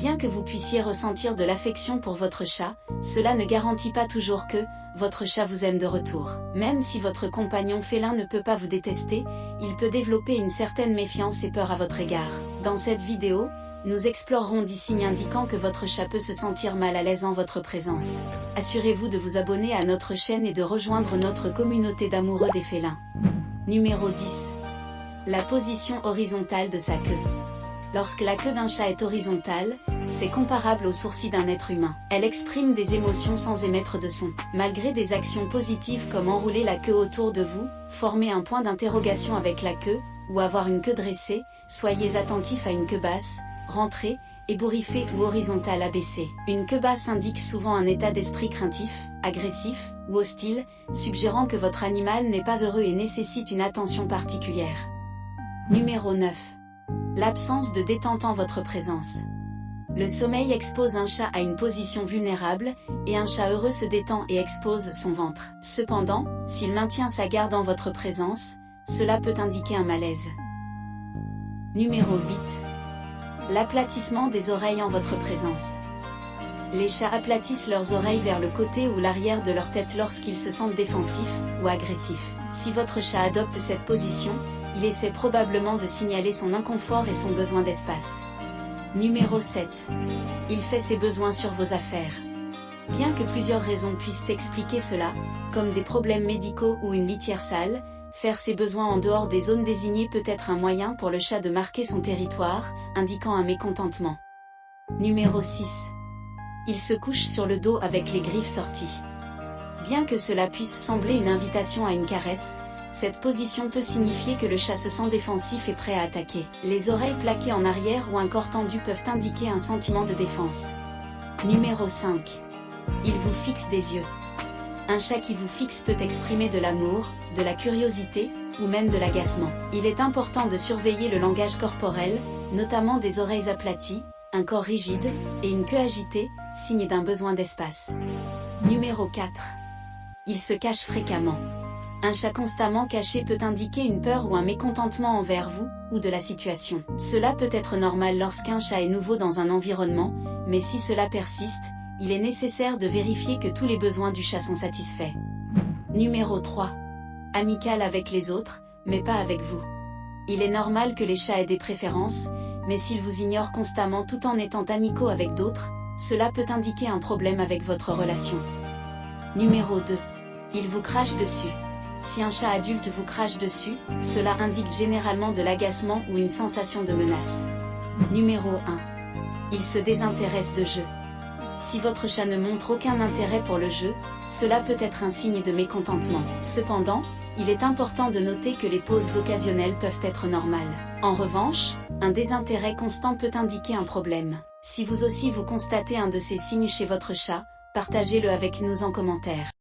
Bien que vous puissiez ressentir de l'affection pour votre chat, cela ne garantit pas toujours que votre chat vous aime de retour. Même si votre compagnon félin ne peut pas vous détester, il peut développer une certaine méfiance et peur à votre égard. Dans cette vidéo, nous explorerons 10 signes indiquant que votre chat peut se sentir mal à l'aise en votre présence. Assurez-vous de vous abonner à notre chaîne et de rejoindre notre communauté d'amoureux des félins. Numéro 10. La position horizontale de sa queue. Lorsque la queue d'un chat est horizontale, c'est comparable aux sourcils d'un être humain. Elle exprime des émotions sans émettre de son. Malgré des actions positives comme enrouler la queue autour de vous, former un point d'interrogation avec la queue, ou avoir une queue dressée, soyez attentif à une queue basse, rentrée, ébouriffée ou horizontale abaissée. Une queue basse indique souvent un état d'esprit craintif, agressif ou hostile, suggérant que votre animal n'est pas heureux et nécessite une attention particulière. Numéro 9. L'absence de détente en votre présence. Le sommeil expose un chat à une position vulnérable, et un chat heureux se détend et expose son ventre. Cependant, s'il maintient sa garde en votre présence, cela peut indiquer un malaise. Numéro 8. L'aplatissement des oreilles en votre présence. Les chats aplatissent leurs oreilles vers le côté ou l'arrière de leur tête lorsqu'ils se sentent défensifs ou agressifs. Si votre chat adopte cette position, il essaie probablement de signaler son inconfort et son besoin d'espace. Numéro 7. Il fait ses besoins sur vos affaires. Bien que plusieurs raisons puissent expliquer cela, comme des problèmes médicaux ou une litière sale, faire ses besoins en dehors des zones désignées peut être un moyen pour le chat de marquer son territoire, indiquant un mécontentement. Numéro 6. Il se couche sur le dos avec les griffes sorties. Bien que cela puisse sembler une invitation à une caresse, cette position peut signifier que le chat se sent défensif et prêt à attaquer. Les oreilles plaquées en arrière ou un corps tendu peuvent indiquer un sentiment de défense. Numéro 5. Il vous fixe des yeux. Un chat qui vous fixe peut exprimer de l'amour, de la curiosité, ou même de l'agacement. Il est important de surveiller le langage corporel, notamment des oreilles aplaties, un corps rigide, et une queue agitée, signe d'un besoin d'espace. Numéro 4. Il se cache fréquemment. Un chat constamment caché peut indiquer une peur ou un mécontentement envers vous, ou de la situation. Cela peut être normal lorsqu'un chat est nouveau dans un environnement, mais si cela persiste, il est nécessaire de vérifier que tous les besoins du chat sont satisfaits. Numéro 3. Amical avec les autres, mais pas avec vous. Il est normal que les chats aient des préférences, mais s'ils vous ignorent constamment tout en étant amicaux avec d'autres, cela peut indiquer un problème avec votre relation. Numéro 2. Il vous crache dessus. Si un chat adulte vous crache dessus, cela indique généralement de l'agacement ou une sensation de menace. Numéro 1. Il se désintéresse de jeu. Si votre chat ne montre aucun intérêt pour le jeu, cela peut être un signe de mécontentement. Cependant, il est important de noter que les pauses occasionnelles peuvent être normales. En revanche, un désintérêt constant peut indiquer un problème. Si vous aussi vous constatez un de ces signes chez votre chat, partagez-le avec nous en commentaire.